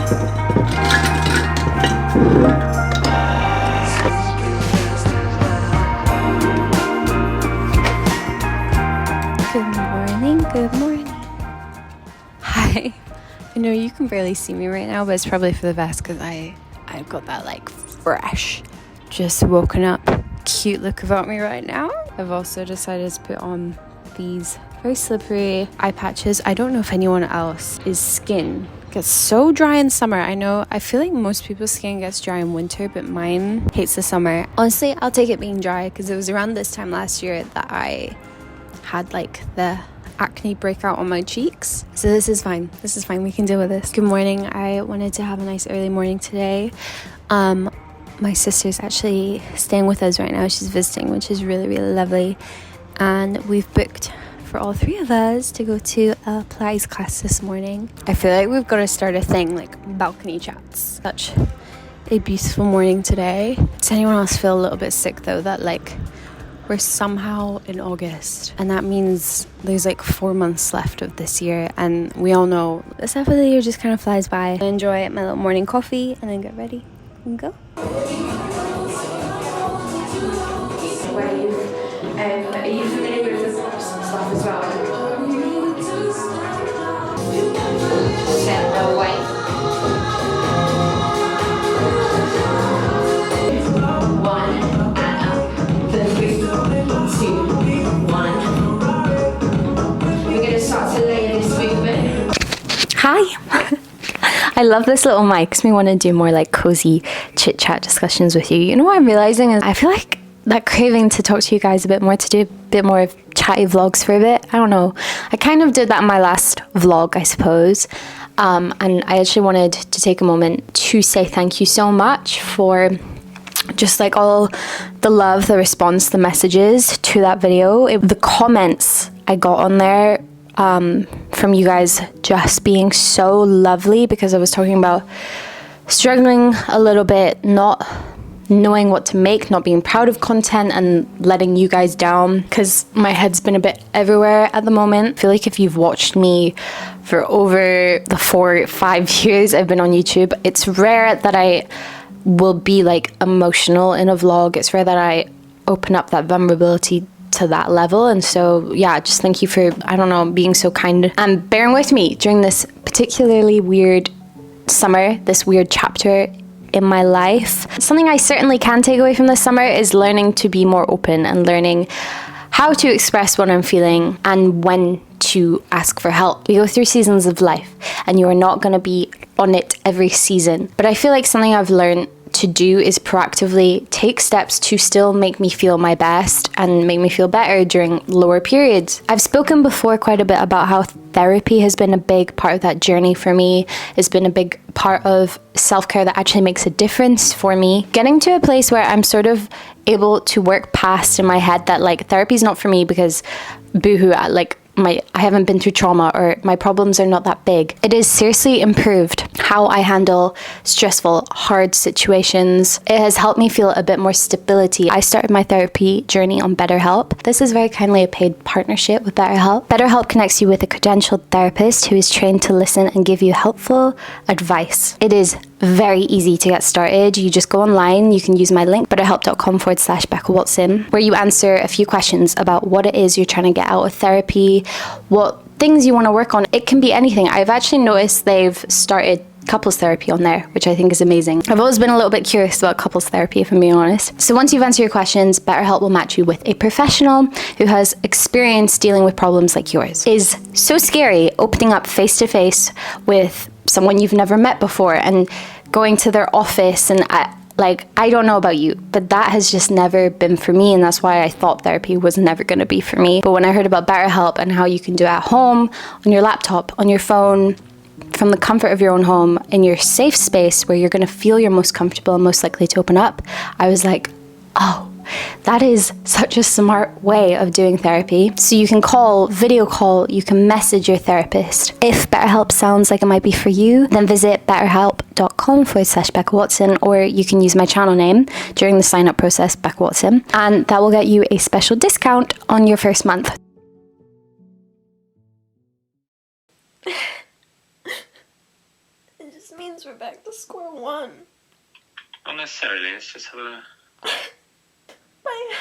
Good morning. Hi. I know you can barely see me right now, but it's probably for the best because I've got that like fresh, just woken up, cute look about me right now. I've also decided to put on these very slippery eye patches. I don't know if anyone else's skin gets so dry in summer. I feel like most people's skin gets dry in winter, but mine hates the summer. Honestly, I'll take it being dry because it was around this time last year that I had like the acne breakout on my cheeks. So this is fine, we can deal with this. Good morning. I wanted to have a nice early morning today. My sister's actually staying with us right now. She's visiting, which is really, really lovely, and we've booked for all three of us to go to a Pilates class this morning. I feel like we've got to start a thing like balcony chats. Such a beautiful morning today. Does anyone else feel a little bit sick though, that like we're somehow in August, and that means there's like 4 months left of this year, and we all know this half of the year just kind of flies by. I enjoy my little morning coffee and then get ready and go. Are you familiar with this stuff as well? Set the white. Hi. I love this little mic. Makes me want to do more like cozy chit chat discussions with you. You know what I'm realizing is I feel like that craving to talk to you guys a bit more, to do a bit more of chatty vlogs for a bit. I don't know. I kind of did that in my last vlog, I suppose. And I actually wanted to take a moment to say thank you so much for just like all the love, the response, the messages to that video. The comments I got on there from you guys just being so lovely, because I was talking about struggling a little bit, not knowing what to make, not being proud of content, and letting you guys down because my head's been a bit everywhere at the moment. I feel like if you've watched me for over the 4 or 5 years I've been on YouTube, it's rare that I will be like emotional in a vlog. It's rare that I open up that vulnerability to that level. And so yeah, just thank you for, I don't know, being so kind and bearing with me during this particularly weird summer, this weird chapter in my life. Something I certainly can take away from this summer is learning to be more open and learning how to express what I'm feeling and when to ask for help. We go through seasons of life and you are not going to be on it every season, but I feel like something I've learned to do is proactively take steps to still make me feel my best and make me feel better during lower periods. I've spoken before quite a bit about how therapy has been a big part of that journey for me. It's been a big part of self-care that actually makes a difference for me. Getting to a place where I'm sort of able to work past in my head that like therapy is not for me because boohoo, I haven't been through trauma, or my problems are not that big. It has seriously improved how I handle stressful, hard situations. It has helped me feel a bit more stability. I started my therapy journey on BetterHelp. This is very kindly a paid partnership with BetterHelp. BetterHelp connects you with a credentialed therapist who is trained to listen and give you helpful advice. It is very easy to get started. You just go online, you can use my link, betterhelp.com/Becca Watson, where you answer a few questions about what it is you're trying to get out of therapy, what things you want to work on. It can be anything. I've actually noticed they've started couples therapy on there, which I think is amazing. I've always been a little bit curious about couples therapy, if I'm being honest. So once you've answered your questions, BetterHelp will match you with a professional who has experience dealing with problems like yours. It is so scary opening up face to face with someone you've never met before and going to their office, and I don't know about you, but that has just never been for me, and that's why I thought therapy was never going to be for me. But when I heard about BetterHelp and how you can do it at home, on your laptop, on your phone, from the comfort of your own home, in your safe space where you're going to feel you're most comfortable and most likely to open up, I was like, oh, that is such a smart way of doing therapy. So you can call, video call, you can message your therapist. If BetterHelp sounds like it might be for you, then visit betterhelp.com/Becca Watson, or you can use my channel name during the sign up process, Becca Watson, and that will get you a special discount on your first month. This means we're back to square one. Not necessarily, it's just have a... Bye.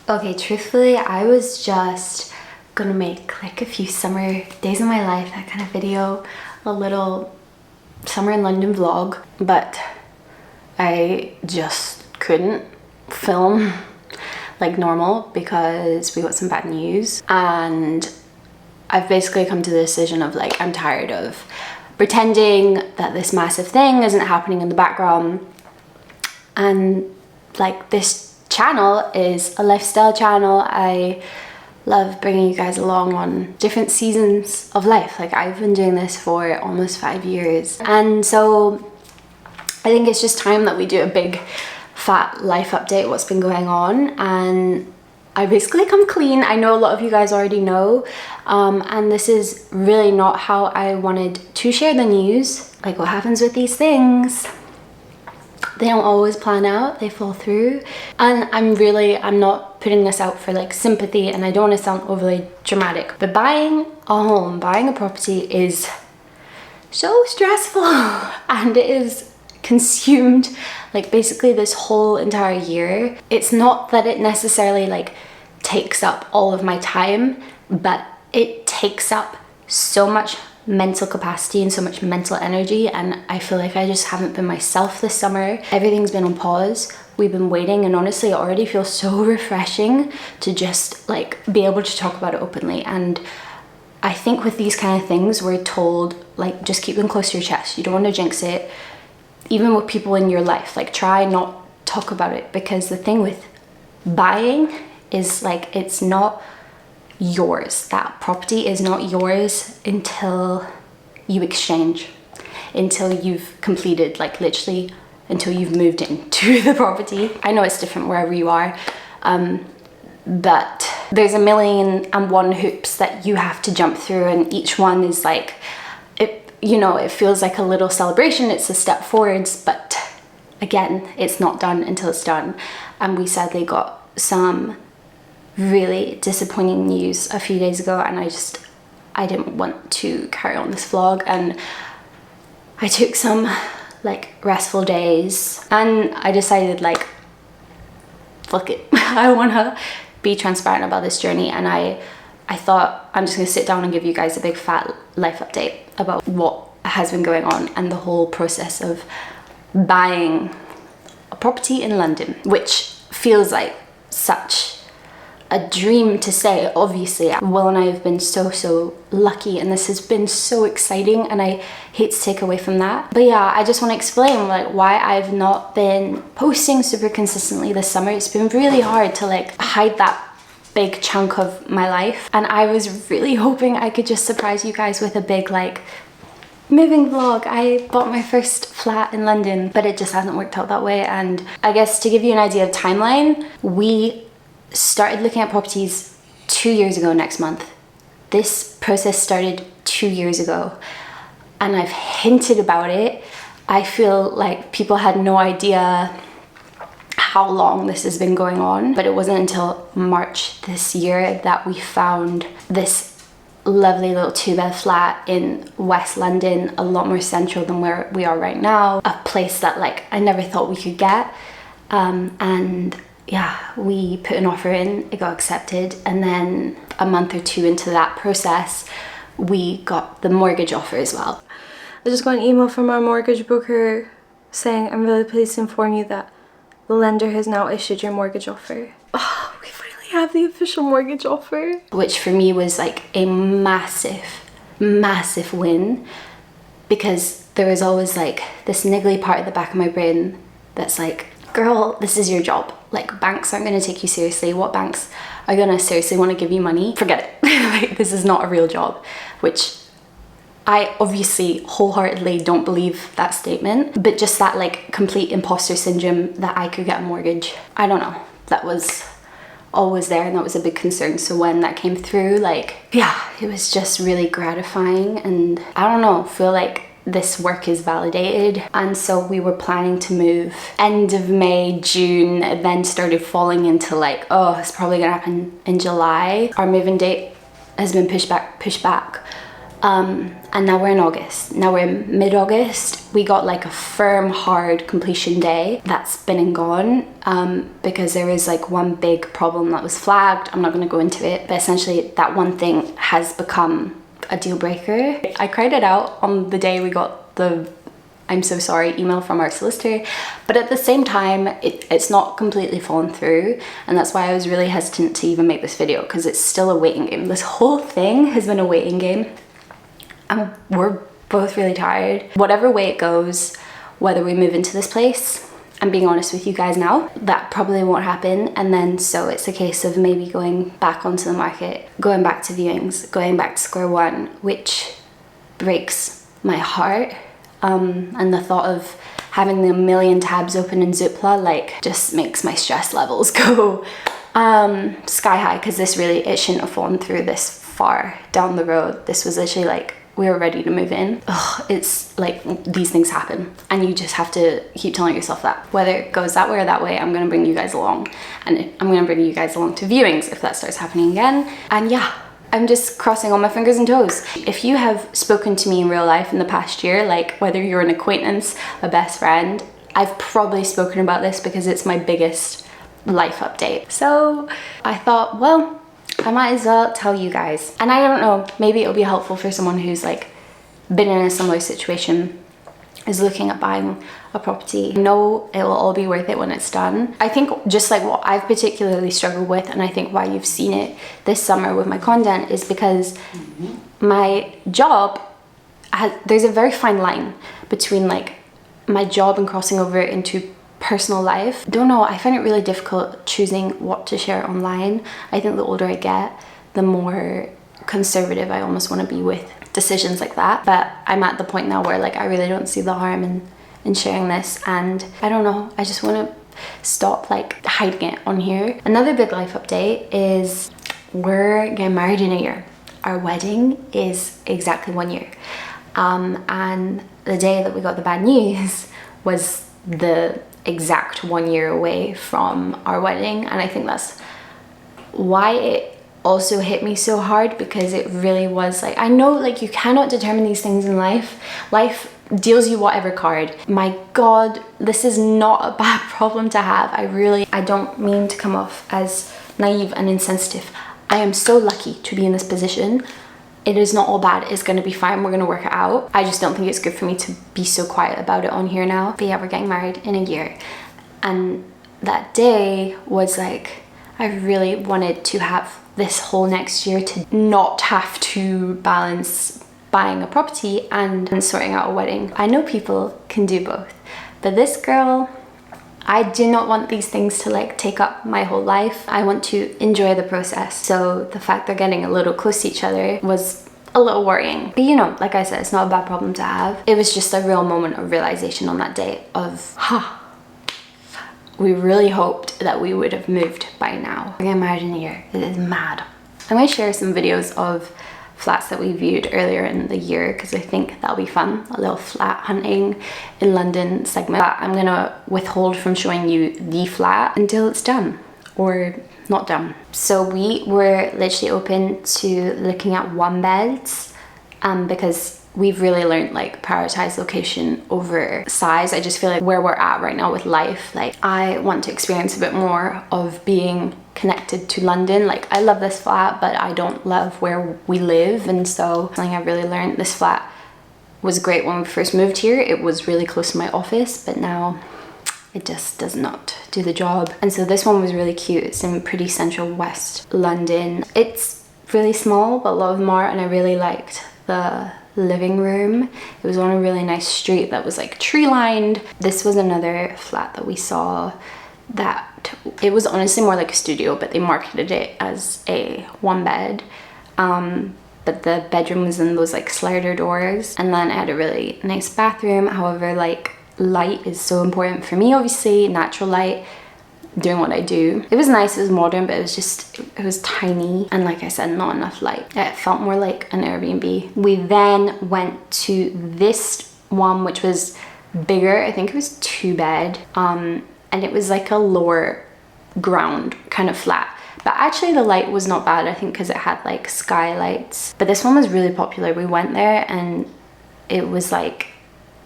Okay, truthfully, I was just gonna make like a few summer days of my life, that kind of video, a little summer in London vlog, but I just couldn't film like normal because we got some bad news, and I've basically come to the decision of like, I'm tired of pretending that this massive thing isn't happening in the background. And like, this channel is a lifestyle channel. I love bringing you guys along on different seasons of life. Like, I've been doing this for almost 5 years, and so I think it's just time that we do a big fat life update, what's been going on. And I basically come clean. I know a lot of you guys already know, and this is really not how I wanted to share the news. Like, what happens with these things, they don't always plan out, they fall through. And I'm not putting this out for like sympathy, and I don't want to sound overly dramatic, but buying a home, buying a property is so stressful, and it is consumed like basically this whole entire year. It's not that it necessarily like takes up all of my time, but it takes up so much mental capacity and so much mental energy, and I feel like I just haven't been myself this summer. Everything's been on pause, we've been waiting, and honestly it already feels so refreshing to just like be able to talk about it openly. And I think with these kind of things, we're told like, just keep them close to your chest, you don't want to jinx it. Even with people in your life, like, try not talk about it, because the thing with buying is like, it's not yours. That property is not yours until you exchange, until you've completed, like literally until you've moved into the property. I know it's different wherever you are, but there's a million and one hoops that you have to jump through, and each one is like, you know, it feels like a little celebration, it's a step forwards, but again, it's not done until it's done. And we sadly got some really disappointing news a few days ago, and I didn't want to carry on this vlog, and I took some like restful days, and I decided like, fuck it, I wanna be transparent about this journey. And I thought I'm just gonna sit down and give you guys a big fat life update about what has been going on and the whole process of buying a property in London, which feels like such a dream to say. Obviously, Will and I have been so lucky, and this has been so exciting, and I hate to take away from that. But yeah, I just want to explain like why I've not been posting super consistently this summer. It's been really hard to like hide that big chunk of my life, and I was really hoping I could just surprise you guys with a big like moving vlog. I bought my first flat in London, but it just hasn't worked out that way. And I guess to give you an idea of timeline, we started looking at properties 2 years ago next month. This process started 2 years ago, and I've hinted about it. I feel like people had no idea how long this has been going on, but it wasn't until March this year that we found this lovely little 2-bed flat in West London, a lot more central than where we are right now, a place that like I never thought we could get. And yeah, we put an offer in, it got accepted, and then a month or two into that process we got the mortgage offer as well. I just got an email from our mortgage broker saying, I'm really pleased to inform you that the lender has now issued your mortgage offer. Oh, we finally have the official mortgage offer. Which for me was like a massive win, because there was always like this niggly part at the back of my brain that's like, girl, this is your job. Like, banks aren't going to take you seriously. What banks are going to seriously want to give you money? Forget it. Like, this is not a real job, which I obviously wholeheartedly don't believe that statement, but just that like complete imposter syndrome that I could get a mortgage. I don't know. that was always there, and that was a big concern. So when that came through, like, yeah, it was just really gratifying, and I don't know, feel like this work is validated. And so we were planning to move end of May, June, then started falling into like, oh, it's probably gonna happen in July. Our moving date has been pushed back. And now we're in August. Now we're in mid-August. We got like a firm, hard completion day that's been and gone, because there is like one big problem that was flagged. I'm not gonna go into it, but essentially that one thing has become a deal breaker. I cried it out on the day we got the "I'm so sorry" email from our solicitor, but at the same time, it's not completely fallen through, and that's why I was really hesitant to even make this video, because it's still a waiting game. This whole thing has been a waiting game. We're both really tired. Whatever way it goes, whether we move into this place, I'm being honest with you guys now, that probably won't happen. And then so it's a case of maybe going back onto the market, going back to viewings, going back to square one, which breaks my heart. And the thought of having the million tabs open in Zoopla, like, just makes my stress levels go sky high, because this really, it shouldn't have fallen through this far down the road. This was literally like, we were ready to move in. Ugh, it's like, these things happen, and you just have to keep telling yourself that. Whether it goes that way or that way, I'm gonna bring you guys along, and I'm gonna bring you guys along to viewings if that starts happening again. And yeah, I'm just crossing all my fingers and toes. If you have spoken to me in real life in the past year, like whether you're an acquaintance, a best friend, I've probably spoken about this because it's my biggest life update. So I thought, well, I might as well tell you guys. And I don't know, maybe it'll be helpful for someone who's like been in a similar situation, is looking at buying a property. I know it will all be worth it when it's done. I think just like what I've particularly struggled with, and I think why you've seen it this summer with my content, is because my job there's a very fine line between like my job and crossing over into personal life. Don't know, I find it really difficult choosing what to share online. I think the older I get, the more conservative I almost want to be with decisions like that. But I'm at the point now where like I really don't see the harm in sharing this, and I don't know, I just want to stop like hiding it on here. Another big life update is we're getting married in a year. Our wedding is exactly 1 year, and the day that we got the bad news was the exact 1 year away from our wedding. And I think that's why it also hit me so hard, because it really was like, I know like you cannot determine these things in life. Life deals you whatever card. My God, this is not a bad problem to have. I don't mean to come off as naive and insensitive. I am so lucky to be in this position. It is not all bad. It's gonna be fine. We're gonna work it out. I just don't think it's good for me to be so quiet about it on here now. But yeah, we're getting married in a year. And that day was like, I really wanted to have this whole next year to not have to balance buying a property and sorting out a wedding. I know people can do both, but this girl, I do not want these things to like take up my whole life. I want to enjoy the process. So the fact they're getting a little close to each other was a little worrying. But you know, like I said, it's not a bad problem to have. It was just a real moment of realization on that day of, we really hoped that we would have moved by now. We're getting married in a year. It is mad. I'm going to share some videos of flats that we viewed earlier in the year, because I think that'll be fun. A little flat hunting in London segment. But I'm going to withhold from showing you the flat until it's done, or not done. So we were literally open to looking at one beds, because we've really learned like prioritize location over size. I just feel like where we're at right now with life, like I want to experience a bit more of being connected to London. Like I love this flat, but I don't love where we live. And so something I really learned, this flat was great when we first moved here. It was really close to my office, but now it just does not do the job. And so this one was really cute. It's in pretty central West London. It's really small, but a lot of them are, and I really liked the living room. It was on a really nice street that was like tree lined. This was another flat that we saw that it was honestly more like a studio, but they marketed it as a one bed. But the bedroom was in those like slider doors, and then it had a really nice bathroom. However, like light is so important for me, obviously, natural light. doing what I do. It was nice, it was modern, but it was tiny, and like I said, not enough light. It felt more like an Airbnb. We then went to this one, which was bigger. I think it was 2-bed, and it was like a lower ground, kind of flat. But actually the light was not bad, I think, because it had like skylights. But this one was really popular. We went there and it was like,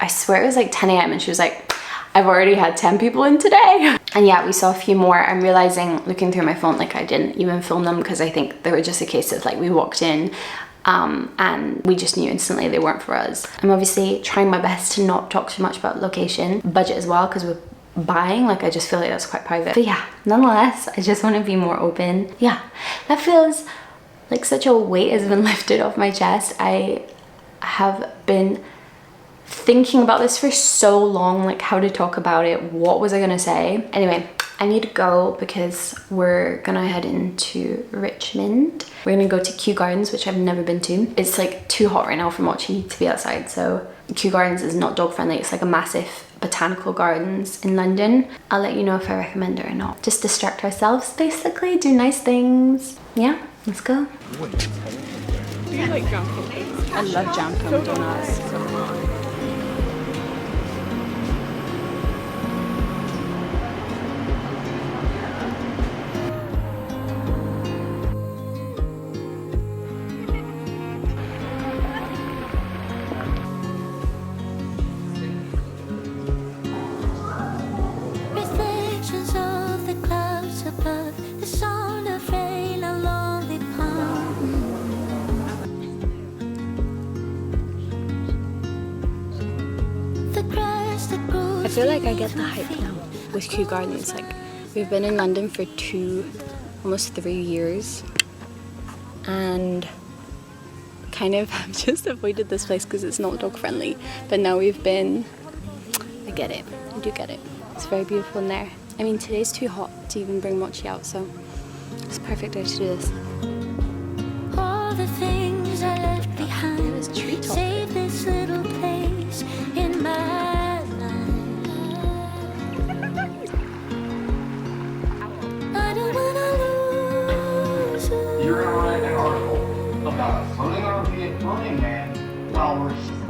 I swear it was like 10 a.m. and she was like, I've already had 10 people in today. And yeah, we saw a few more. I'm realizing, looking through my phone, like I didn't even film them because I think they were just a case of like we walked in and we just knew instantly they weren't for us. I'm obviously trying my best to not talk too much about location, budget as well, because we're buying, like I just feel like that's quite private. But yeah, nonetheless, I just want to be more open. Yeah, that feels like such a weight has been lifted off my chest. I have been thinking about this for so long, like how to talk about it, what was I gonna say. Anyway, I need to go because we're gonna head into Richmond. We're gonna go to Kew Gardens, which I've never been to. It's like too hot right now for Mochi to be outside, so Kew Gardens is not dog friendly. It's like a massive botanical gardens in London. I'll let you know if I recommend it or not. Just distract ourselves, basically, do nice things. Yeah, let's go. Do you like jam cake? I love jam cake donuts. I feel like I get the hype now with Kew Gardens. Like, we've been in London for almost 3 years, and kind of have just avoided this place because it's not dog friendly. But now we've been, I get it, I do get it. It's very beautiful in there. I mean, today's too hot to even bring Mochi out, so it's a perfect day to do this. All the things I left behind, save this little place in my You're gonna write an article about a floating man while we're